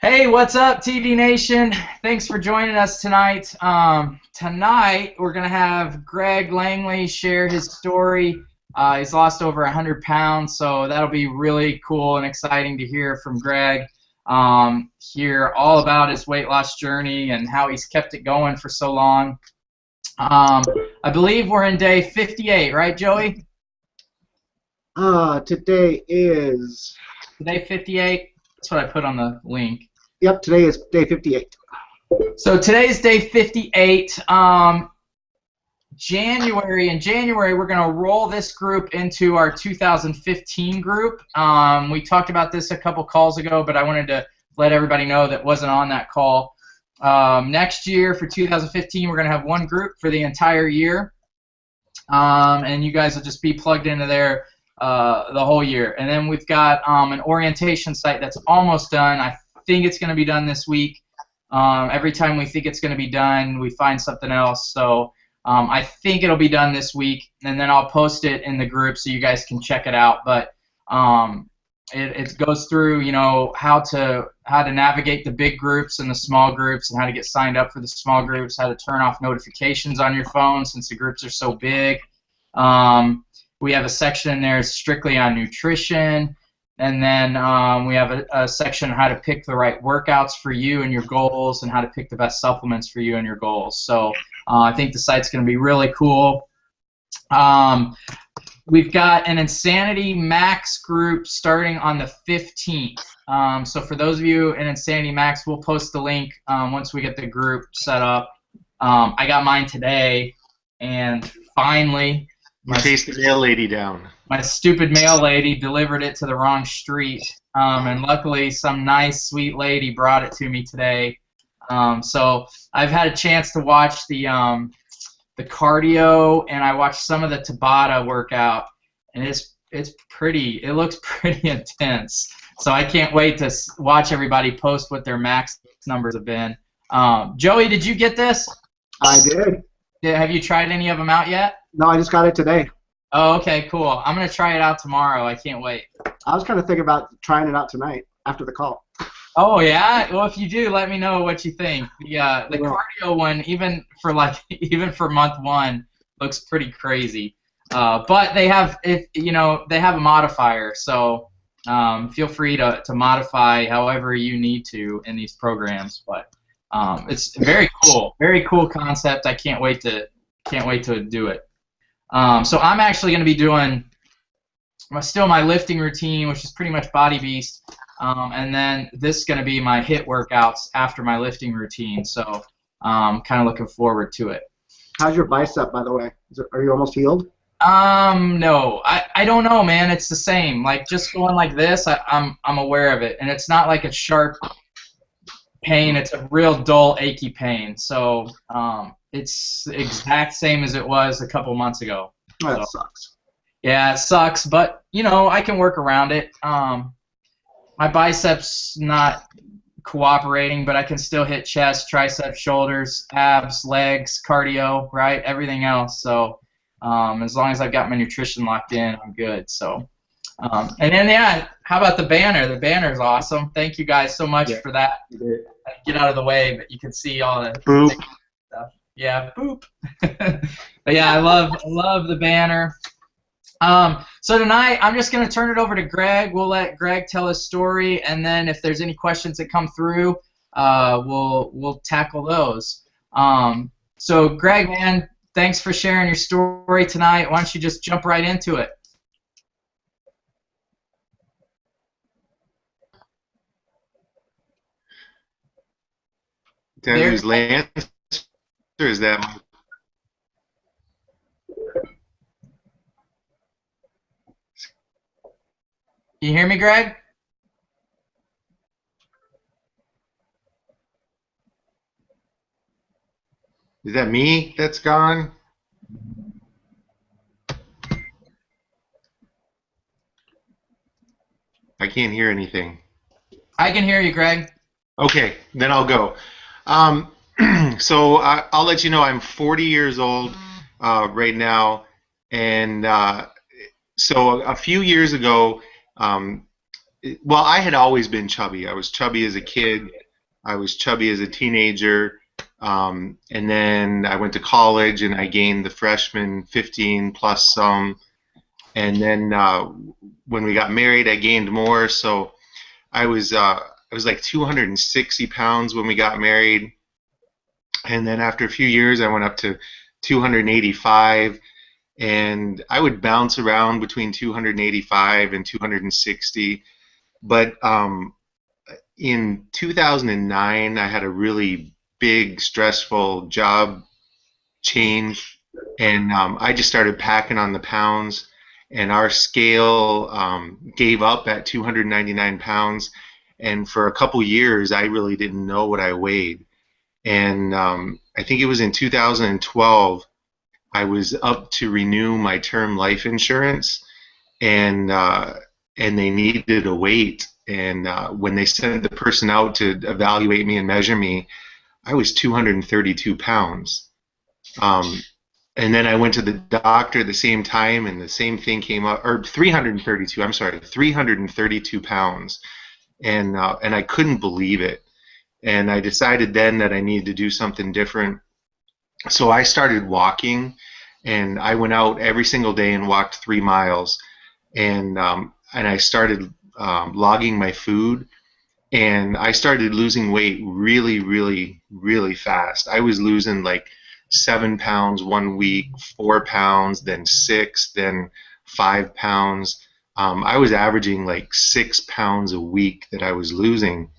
Hey, what's up, TV Nation? Thanks for joining us tonight. Tonight, we're going to have Greg Langley share his story. He's lost over 100 pounds, so that'll be really cool and exciting to hear from Greg. Hear all about his weight loss journey and how he's kept it going for so long. I believe we're in day 58, right, Joey? Today is. Day 58? That's what I put on the link. Yep, today is day 58. So today's day 58. In January, we're going to roll this group into our 2015 group. We talked about this a couple calls ago, but I wanted to let everybody know that wasn't on that call. Next year, for 2015, we're going to have one group for the entire year, and you guys will just be plugged into there the whole year. And then we've got an orientation site that's almost done. I think it's going to be done this week. Every time we think it's going to be done, we find something else. So I think it'll be done this week, and then I'll post it in the group so you guys can check it out. But it goes through, you know, how to navigate the big groups and the small groups, and how to get signed up for the small groups, how to turn off notifications on your phone since the groups are so big. We have a section in there strictly on nutrition. And then we have a section on how to pick the right workouts for you and your goals, and how to pick the best supplements for you and your goals. So I think the site's going to be really cool. We've got an Insanity Max group starting on the 15th. So for those of you in Insanity Max, we'll post the link once we get the group set up. I got mine today, and finally, you chased the mail lady down. My stupid mail lady delivered it to the wrong street, and luckily some nice, sweet lady brought it to me today. So I've had a chance to watch the cardio, and I watched some of the Tabata workout, and it looks pretty intense. So I can't wait to watch everybody post what their max numbers have been. Joey, did you get this? I did. Have you tried any of them out yet? No, I just got it today. Oh, okay, cool. I'm going to try it out tomorrow. I can't wait. I was kind of thinking about trying it out tonight after the call. Oh, yeah? Well, if you do, let me know what you think. The cardio one, even for month one, looks pretty crazy. But they have a modifier, so feel free to modify however you need to in these programs. But it's very cool concept. I can't wait to do it. So I'm actually going to be doing still my lifting routine, which is pretty much Body Beast, and then this is going to be my HIIT workouts after my lifting routine. So kind of looking forward to it. How's your bicep, by the way? Are you almost healed? No, I don't know, man. It's the same. Like just going like this, I'm aware of it, and it's not like a sharp pain. It's a real dull, achy pain. So it's the exact same as it was a couple months ago. Oh, that sucks. Yeah, it sucks, but you know I can work around it. My biceps not cooperating, but I can still hit chest, triceps, shoulders, abs, legs, cardio, right? Everything else. So as long as I've got my nutrition locked in, I'm good. So and then yeah, how about the banner? The banner's awesome. Thank you guys so much for that. Get out of the way, but you can see all the Boop. stuff. Yeah, boop. But yeah, I love the banner. So tonight I'm just going to turn it over to Greg. We'll let Greg tell his story, and then if there's any questions that come through, we'll tackle those. So Greg, man, thanks for sharing your story tonight. Why don't you just jump right into it? Did I lose Lance, or is that my... You hear me, Greg? Is that me that's gone? I can't hear anything. I can hear you, Greg. Okay, then I'll go. So I'll let you know I'm 40 years old right now, and so a few years ago well, I had always been chubby. I was chubby as a kid. I was chubby as a teenager. And then I went to college and I gained the freshman 15 plus some. And then when we got married, I gained more. So I was like 260 pounds when we got married. And then after a few years, I went up to 285. And I would bounce around between 285 and 260. But in 2009, I had a really big, stressful job change, and I just started packing on the pounds, and our scale gave up at 299 pounds, and for a couple years, I really didn't know what I weighed. And I think it was in 2012, I was up to renew my term life insurance, and they needed a weight. And when they sent the person out to evaluate me and measure me, I was 232 pounds. And then I went to the doctor at the same time, and the same thing came up, or 332. I'm sorry, 332 pounds, and I couldn't believe it. And I decided then that I needed to do something different. So I started walking, and I went out every single day and walked 3 miles, and I started logging my food, and I started losing weight really, really, really fast. I was losing like 7 pounds one week, 4 pounds, then 6, then 5 pounds. I was averaging like 6 pounds a week that I was losing.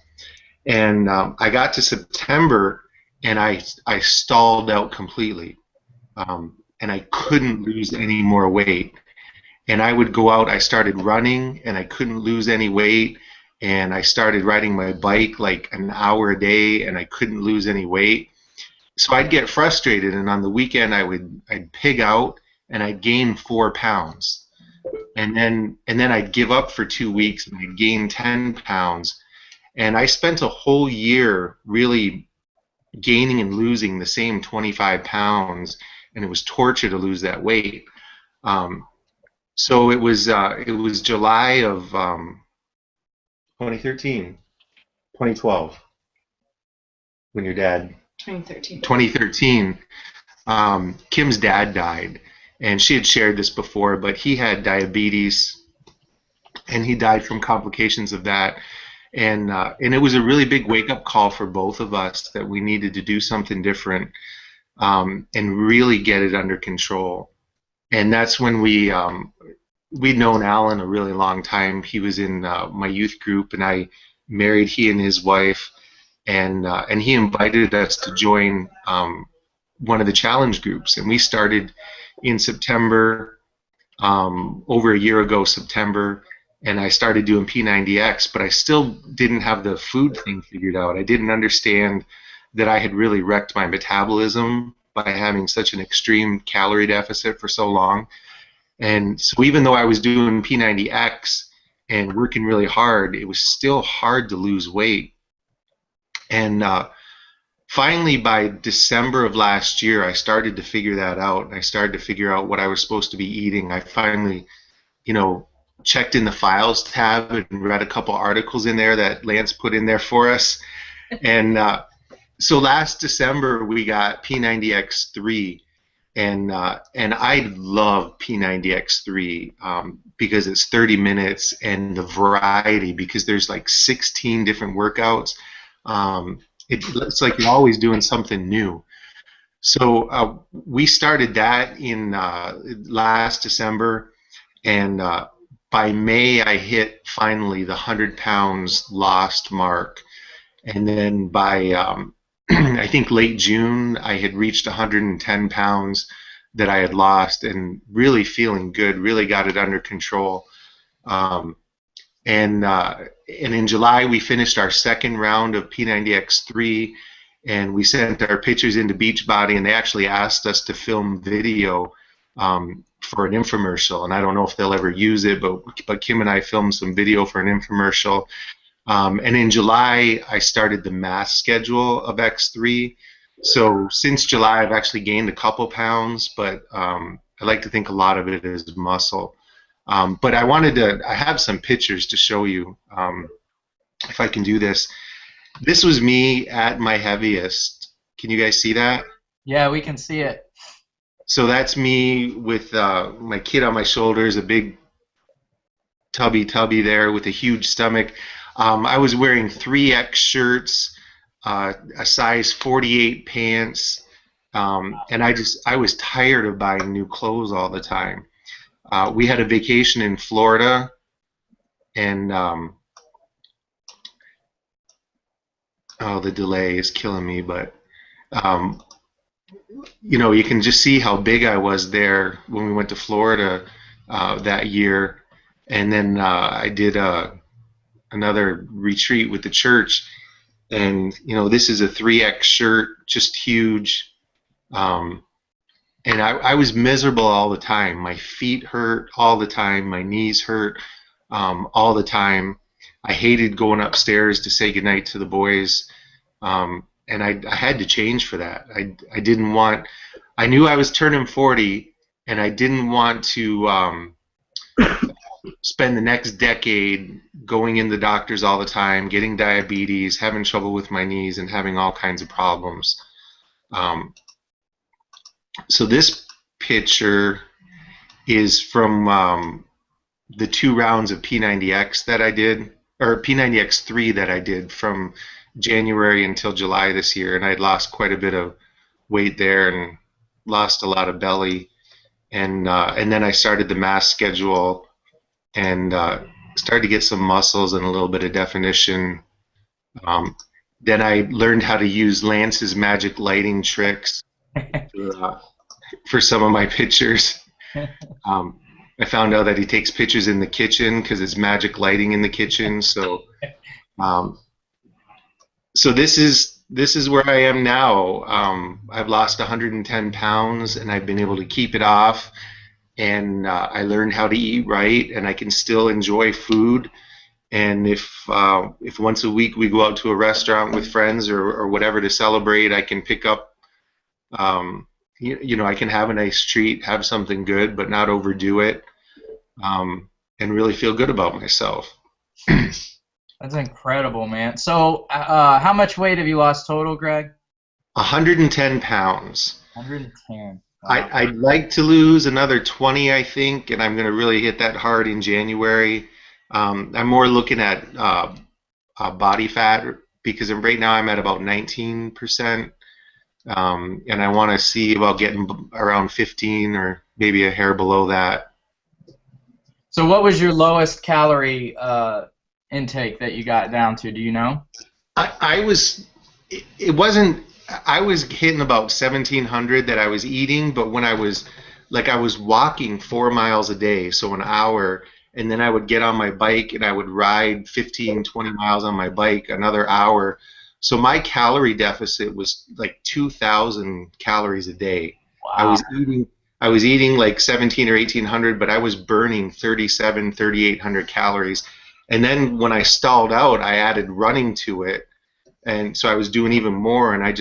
And I got to September, and I stalled out completely. And I couldn't lose any more weight. And I would go out, I started running, and I couldn't lose any weight. And I started riding my bike like an hour a day, and I couldn't lose any weight. So I'd get frustrated, and on the weekend I'd pig out, and I'd gain 4 pounds. And then I'd give up for 2 weeks, and I'd gain 10 pounds. And I spent a whole year really gaining and losing the same 25 pounds, and it was torture to lose that weight. So it was July of 2013, 2012, when your dad. 2013. 2013. Kim's dad died, and she had shared this before, but he had diabetes, and he died from complications of that. And it was a really big wake-up call for both of us that we needed to do something different and really get it under control. And that's when we'd known Alan a really long time. He was in my youth group, and I married he and his wife, and he invited us to join one of the challenge groups. And we started in September, over a year ago, September. And I started doing P90X, but I still didn't have the food thing figured out. I didn't understand that I had really wrecked my metabolism by having such an extreme calorie deficit for so long. And so even though I was doing P90X and working really hard, it was still hard to lose weight. And finally, by December of last year, I started to figure that out. I started to figure out what I was supposed to be eating. I finally, checked in the files tab and read a couple articles in there that Lance put in there for us. And so last December we got P90X3, and I love P90X3 because it's 30 minutes and the variety, because there's like 16 different workouts. It looks like you're always doing something new. So we started that in last December, and by May, I hit finally the 100 pounds lost mark. And then by, I think late June, I had reached 110 pounds that I had lost, and really feeling good, really got it under control. And in July, we finished our second round of P90X3, and we sent our pictures into Beachbody, and they actually asked us to film video for an infomercial, and I don't know if they'll ever use it, but Kim and I filmed some video for an infomercial. And in July, I started the mass schedule of X3. So since July, I've actually gained a couple pounds, but I like to think a lot of it is muscle. But I have some pictures to show you, if I can do this. This was me at my heaviest. Can you guys see that? Yeah, we can see it. So that's me with my kid on my shoulders, a big tubby there with a huge stomach. I was wearing 3X shirts, a size 48 pants, and I was tired of buying new clothes all the time. We had a vacation in Florida, and oh, the delay is killing me, but you know, you can just see how big I was there when we went to Florida that year. And then I did another retreat with the church, and you know, this is a 3X shirt, just huge. And I was miserable all the time. My feet hurt all the time. My knees hurt all the time. I hated going upstairs to say goodnight to the boys. And I had to change for that. I didn't want. I knew I was turning 40, and I didn't want to spend the next decade going in the doctors all the time, getting diabetes, having trouble with my knees, and having all kinds of problems. So this picture is from the 2 rounds of P90X that I did, or P90X3 that I did from January until July this year, and I'd lost quite a bit of weight there and lost a lot of belly, and then I started the mass schedule and started to get some muscles and a little bit of definition. Then I learned how to use Lance's magic lighting tricks for some of my pictures. I found out that he takes pictures in the kitchen because it's magic lighting in the kitchen. So, so this is where I am now. I've lost 110 pounds, and I've been able to keep it off. And I learned how to eat right, and I can still enjoy food. And if once a week we go out to a restaurant with friends or whatever to celebrate, I can pick up. You know, I can have a nice treat, have something good, but not overdo it, and really feel good about myself. That's incredible, man. So, how much weight have you lost total, Greg? 110 pounds. 110. Wow. I'd like to lose another 20, I think, and I'm going to really hit that hard in January. I'm more looking at body fat, because right now I'm at about 19%. And I want to see about getting around 15 or maybe a hair below that. So what was your lowest calorie intake that you got down to? Do you know? I was hitting about 1,700 that I was eating, but when I was walking 4 miles a day, so an hour, and then I would get on my bike and I would ride 15, 20 miles on my bike, another hour. So my calorie deficit was like 2,000 calories a day. Wow. I was eating like 1,700 or 1,800, but I was burning 3,800 calories. And then when I stalled out, I added running to it, and so I was doing even more. And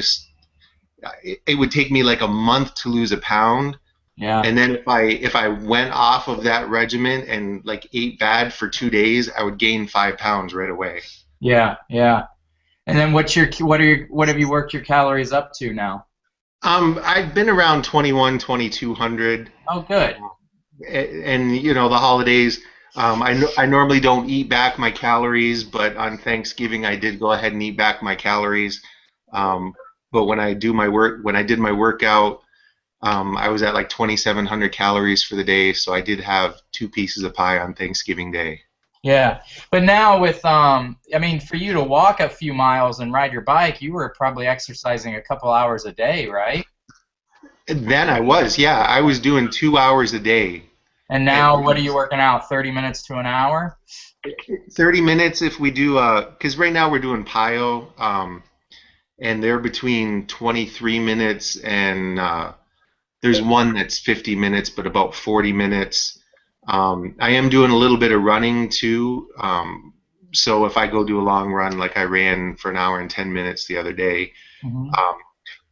it would take me like a month to lose a pound. Yeah. And then if I went off of that regimen and like ate bad for 2 days, I would gain 5 pounds right away. Yeah, yeah. And then what have you worked your calories up to now? I've been around 2,200. Oh, good. And you know, the holidays, I normally don't eat back my calories, but on Thanksgiving I did go ahead and eat back my calories. But when I did my workout, I was at like 2,700 calories for the day, so I did have 2 pieces of pie on Thanksgiving Day. Yeah, but now with I mean, for you to walk a few miles and ride your bike, you were probably exercising a couple hours a day, right? Then I was, yeah. I was doing 2 hours a day. And now, what are you working out? 30 minutes to an hour? 30 minutes if we do, because right now we're doing PiYo, and they're between 23 minutes and there's one that's 50 minutes, but about 40 minutes. I am doing a little bit of running too, so if I go do a long run, like I ran for an hour and 10 minutes the other day. Mm-hmm.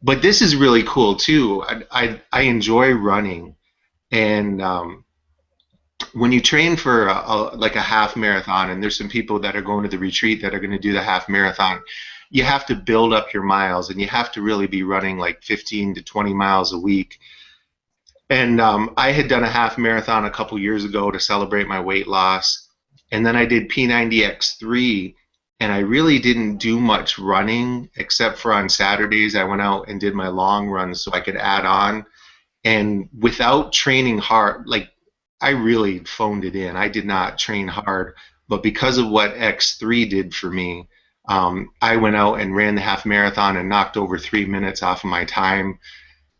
But this is really cool too. I enjoy running, and when you train for like a half marathon, and there's some people that are going to the retreat that are going to do the half marathon, you have to build up your miles, and you have to really be running like 15 to 20 miles a week. And I had done a half marathon a couple years ago to celebrate my weight loss, and then I did P90X3, and I really didn't do much running except for on Saturdays I went out and did my long runs so I could add on. And without training hard, like I really phoned it in. I did not train hard, but because of what X3 did for me, I went out and ran the half marathon and knocked over 3 minutes off of my time,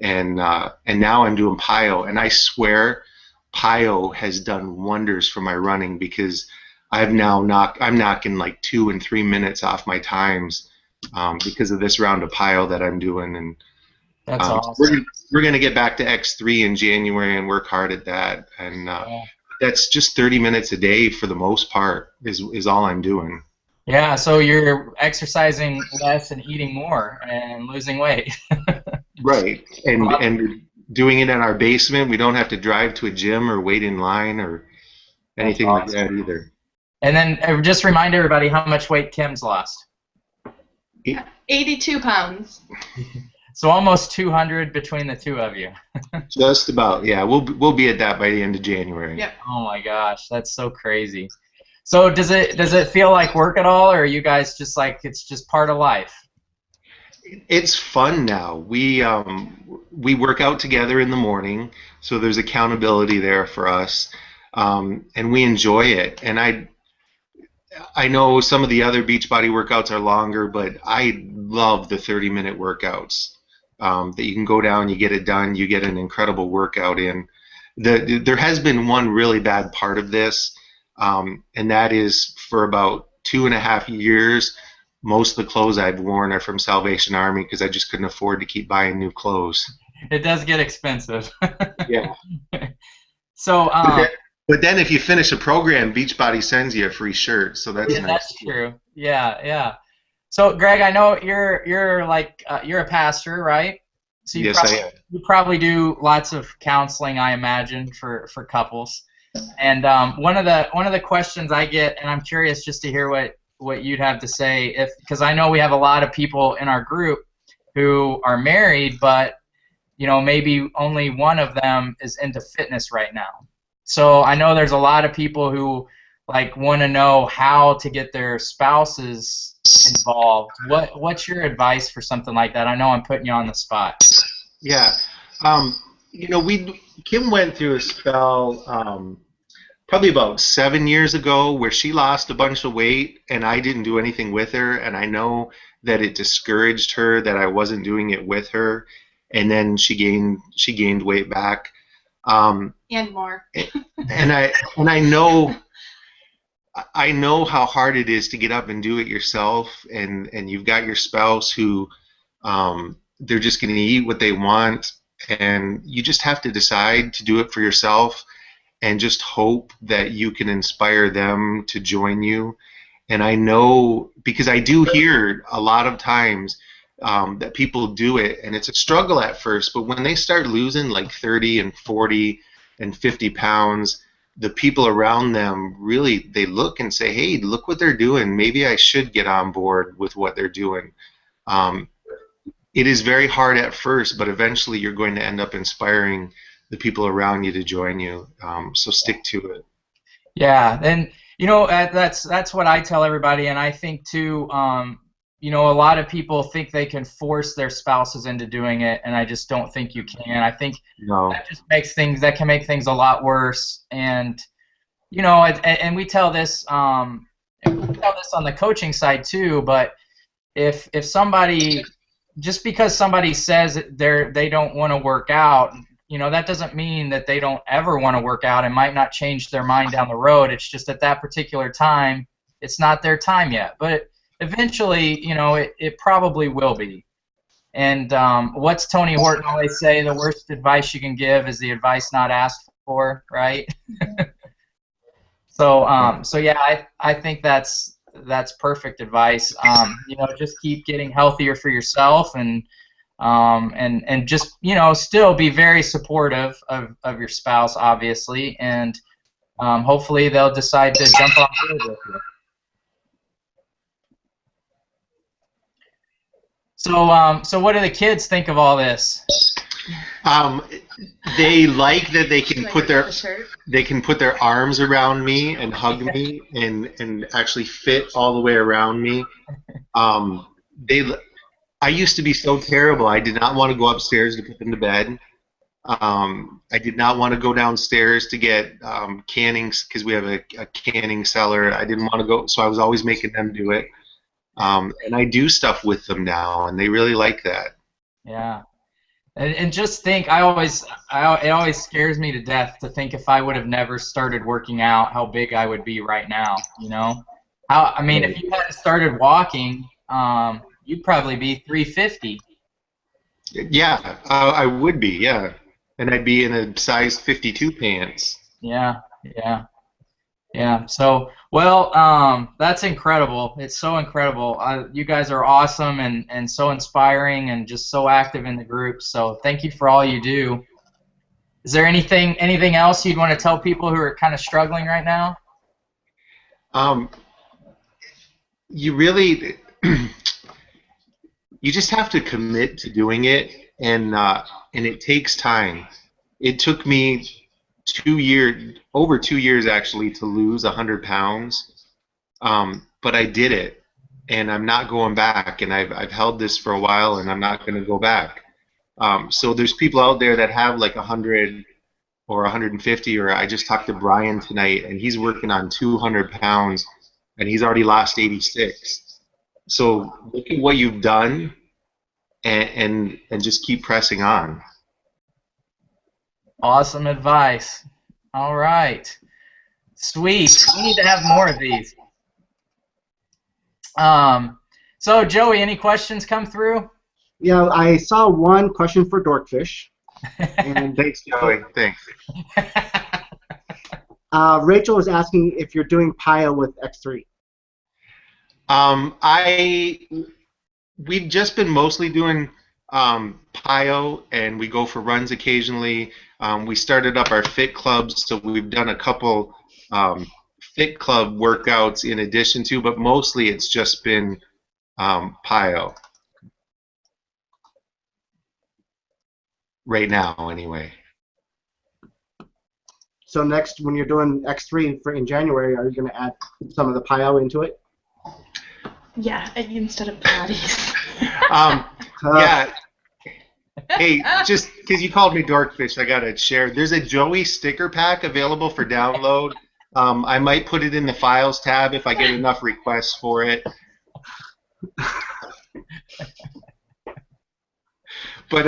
and now I'm doing PiYo, and I swear PiYo has done wonders for my running because I'm knocking like 2 and 3 minutes off my times because of this round of PiYo that I'm doing, and That's awesome. we're gonna get back to X3 in January and work hard at that, and Yeah. that's just 30 minutes a day for the most part is all I'm doing. Yeah, so you're exercising less and eating more and losing weight. Right, and doing it in our basement. We don't have to drive to a gym or wait in line or anything like that either. And then just remind everybody how much weight Kim's lost. 82 pounds. So almost 200 between the two of you. Just about, yeah. We'll be at that by the end of January. Yep. Oh my gosh, that's so crazy. So does it feel like work at all, or are you guys just like it's just part of life? It's fun now. We work out together in the morning, so there's accountability there for us, and we enjoy it. And I know some of the other Beachbody workouts are longer, but I love the 30-minute workouts that you can go down, you get it done, you get an incredible workout in. There has been one really bad part of this, and that is for about 2.5 years, most of the clothes I've worn are from Salvation Army because I just couldn't afford to keep buying new clothes. It does get expensive. Yeah. So But then if you finish a program, Beachbody sends you a free shirt, so that's yeah, nice. that's true. Yeah, yeah. So Greg, I know you're like you're a pastor, right? So Yes, I am. you probably do lots of counseling, I imagine, for couples. And one of the questions I get, and I'm curious just to hear what you'd have to say, because I know we have a lot of people in our group who are married, but maybe only one of them is into fitness right now. So I know there's a lot of people who like want to know how to get their spouses involved. What's your advice for something like that? I know I'm putting you on the spot. Yeah. Kim went through a spell probably about 7 years ago where she lost a bunch of weight and I didn't do anything with her, and I know that it discouraged her that I wasn't doing it with her, and then she gained weight back. And more. And I know how hard it is to get up and do it yourself, and you've got your spouse who they're just going to eat what they want, and you just have to decide to do it for yourself and just hope that you can inspire them to join you. And I know, because I do hear a lot of times that people do it, and it's a struggle at first, but when they start losing like 30 and 40 and 50 pounds, the people around them really, they look and say, hey, look what they're doing. Maybe I should get on board with what they're doing. It is very hard at first, but eventually you're going to end up inspiring the people around you to join you. So stick to it. Yeah, and that's what I tell everybody, and I think too. A lot of people think they can force their spouses into doing it, and I just don't think you can. I think that can make things a lot worse. And and we tell this, on the coaching side too. But if somebody, just because somebody says they don't want to work out, that doesn't mean that they don't ever want to work out and might not change their mind down the road. It's just at that particular time, it's not their time yet. But eventually, it probably will be. And what's Tony Horton always say? The worst advice you can give is the advice not asked for, right? So yeah, I think that's perfect advice. Just keep getting healthier for yourself, and just still be very supportive of your spouse, obviously, and hopefully they'll decide to jump on board with you. So what do the kids think of all this? They like that they can put their arms around me and hug me and actually fit all the way around me. I used to be so terrible. I did not want to go upstairs to put them to bed. I did not want to go downstairs to get cannings because we have a canning cellar. I didn't want to go, so I was always making them do it. And I do stuff with them now, and they really like that. Yeah. And just think, it always scares me to death to think if I would have never started working out, how big I would be right now. You know, I mean, if you had started walking, you'd probably be 350. Yeah, I would be. Yeah, and I'd be in a size 52 pants. Yeah. So, well, that's incredible. It's so incredible. You guys are awesome and so inspiring and just so active in the group. So thank you for all you do. Is there anything else you'd want to tell people who are kind of struggling right now? You really, you just have to commit to doing it, and it takes time. It took me over 2 years actually to lose 100 pounds, but I did it, and I'm not going back, and I've held this for a while, and I'm not going to go back. So there's people out there that have like 100 or 150, or I just talked to Brian tonight, and he's working on 200 pounds, and he's already lost 86. So look at what you've done, and just keep pressing on. Awesome advice. All right. Sweet. We need to have more of these. So, Joey, any questions come through? Yeah, I saw one question for Dorkfish. And Thanks, Joey. Thanks. Rachel was asking if you're doing PIO with X3. We've just been mostly doing PIO, and we go for runs occasionally. We started up our fit clubs, so we've done a couple fit club workouts in addition to, but mostly it's just been PIO. Right now, anyway. So next, when you're doing X3 in January, are you going to add some of the PIO into it? Yeah, instead of Pilates. Yeah. Hey, just because you called me Dorkfish, I got to share. There's a Joey sticker pack available for download. I might put it in the Files tab if I get enough requests for it. But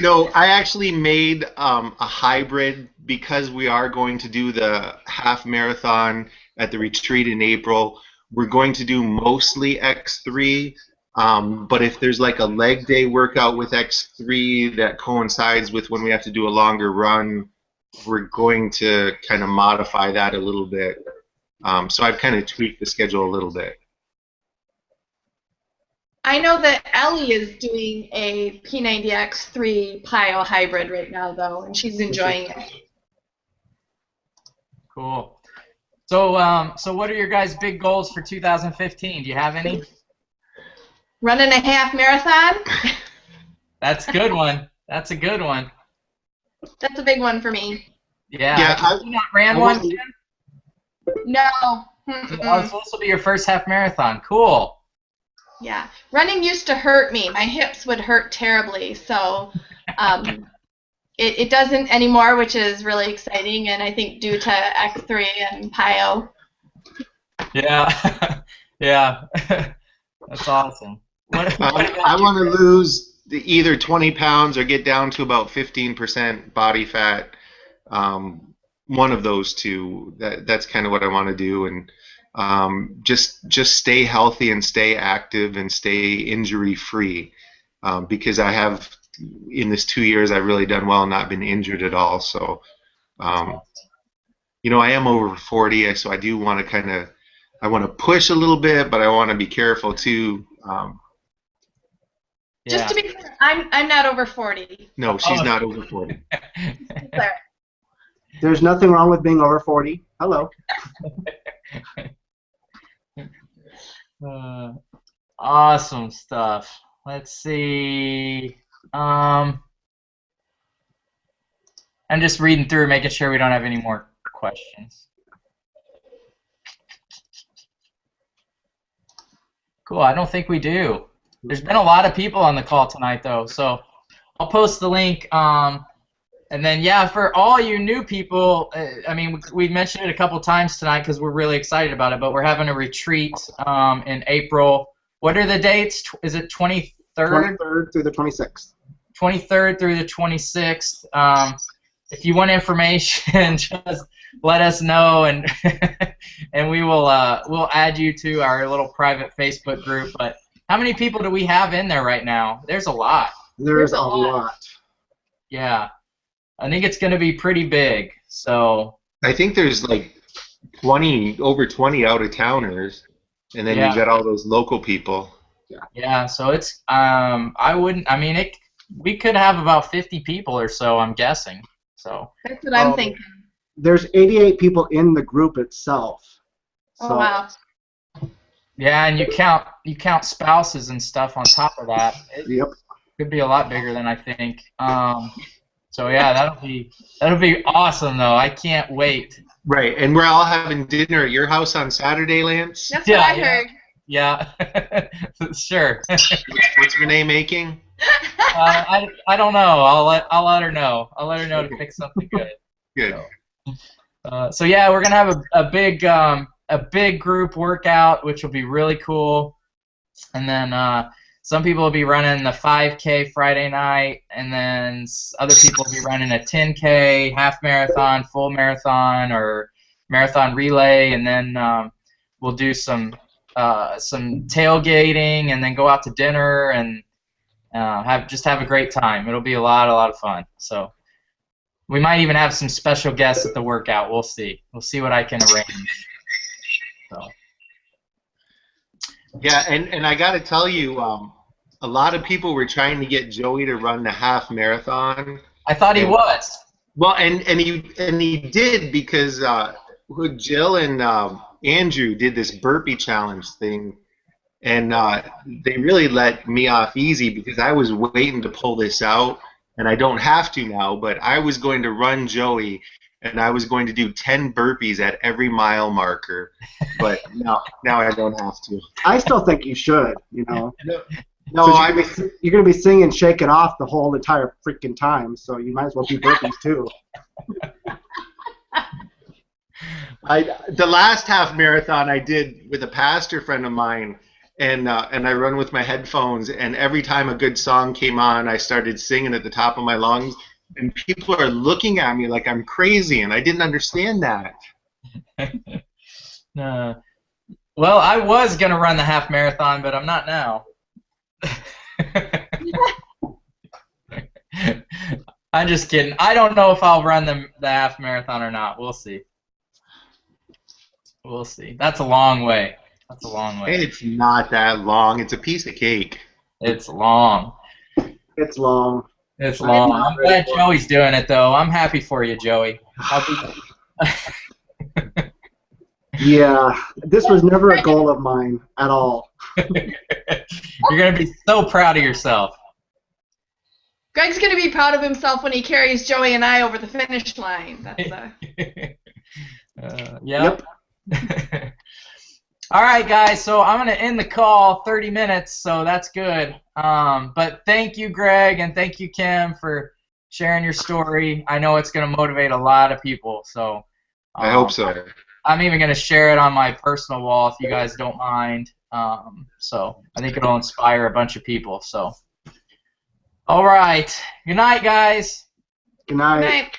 no, I actually made a hybrid because we are going to do the half marathon at the retreat in April. We're going to do mostly X3, but if there's like a leg day workout with X3 that coincides with when we have to do a longer run, we're going to kind of modify that a little bit. So I've kind of tweaked the schedule a little bit. I know that Ellie is doing a P90X3 PIO hybrid right now, though, and she's enjoying it. Cool. So, so what are your guys' big goals for 2015? Do you have any? Running a half marathon. That's a good one. That's a good one. That's a big one for me. Yeah. You not ran one yet? No. Oh, so this will be your first half marathon. Cool. Yeah. Running used to hurt me. My hips would hurt terribly, so it doesn't anymore, which is really exciting, and I think due to X3 and PIO. Yeah. Yeah. That's awesome. I want to lose either 20 pounds or get down to about 15% body fat. One of those two. That's kind of what I want to do, and just stay healthy and stay active and stay injury free, because I have in this 2 years I've really done well, not been injured at all. So you know, I am over 40, so I do want to I want to push a little bit, but I want to be careful too. Just to be clear, I'm not over 40. No, she's not over 40. There's nothing wrong with being over 40. Hello. Awesome stuff. Let's see. I'm just reading through, making sure we don't have any more questions. Cool. I don't think we do. There's been a lot of people on the call tonight, though, so I'll post the link. And then, yeah, for all you new people, I mean, we mentioned it a couple times tonight because we're really excited about it, but we're having a retreat in April. What are the dates? Is it 23rd? 23rd through the 26th. 23rd through the 26th. If you want information, just let us know, and and we'll add you to our little private Facebook group. But how many people do we have in there right now? There's a lot. There's a lot. Yeah. I think it's going to be pretty big. So I think there's like over 20 out-of-towners, and then you got all those local people. Yeah, so it's we could have about 50 people or so, I'm guessing. So that's what I'm thinking. There's 88 people in the group itself. So, oh wow. Yeah, and you count spouses and stuff on top of that. Yep. Could be a lot bigger than I think. So yeah, that'll be awesome though. I can't wait. Right, and we're all having dinner at your house on Saturday, Lance? That's what I heard. Yeah, sure. What's Renee making? I don't know. I'll let her know. I'll let her know to pick something good. Good. So yeah, we're gonna have a big group workout, which will be really cool. And then some people will be running the 5K Friday night, and then other people will be running a 10K, half marathon, full marathon, or marathon relay, and then we'll do some tailgating, and then go out to dinner and have a great time. It'll be a lot of fun. So we might even have some special guests at the workout. We'll see. We'll see what I can arrange. So. Yeah, and I got to tell you, a lot of people were trying to get Joey to run the half marathon. I thought he was. Well, and he did, because Jill and Andrew did this burpee challenge thing, and they really let me off easy because I was waiting to pull this out, and I don't have to now, but I was going to run Joey, and I was going to do 10 burpees at every mile marker, but now I don't have to. I still think you should, you know. No, you're going to be singing Shake It Off the whole entire freaking time, so you might as well do burpees too. The last half marathon I did with a pastor friend of mine, and I run with my headphones, and every time a good song came on, I started singing at the top of my lungs, and people are looking at me like I'm crazy, and I didn't understand that. Well, I was going to run the half marathon, but I'm not now. I'm just kidding. I don't know if I'll run the half marathon or not. We'll see. We'll see. That's a long way. That's a long way. It's not that long. It's a piece of cake. It's long. It's long. It's long. I'm glad Joey's doing it, though. I'm happy for you, Joey. Yeah, this was never a goal of mine at all. You're going to be so proud of yourself. Greg's going to be proud of himself when he carries Joey and I over the finish line. That's Yep. All right, guys, so I'm going to end the call 30 minutes, so that's good. But thank you, Greg, and thank you, Kim, for sharing your story. I know it's going to motivate a lot of people. So I hope so. I'm even going to share it on my personal wall if you guys don't mind. So I think it'll inspire a bunch of people. So, all right. Good night, guys. Good night. Good night.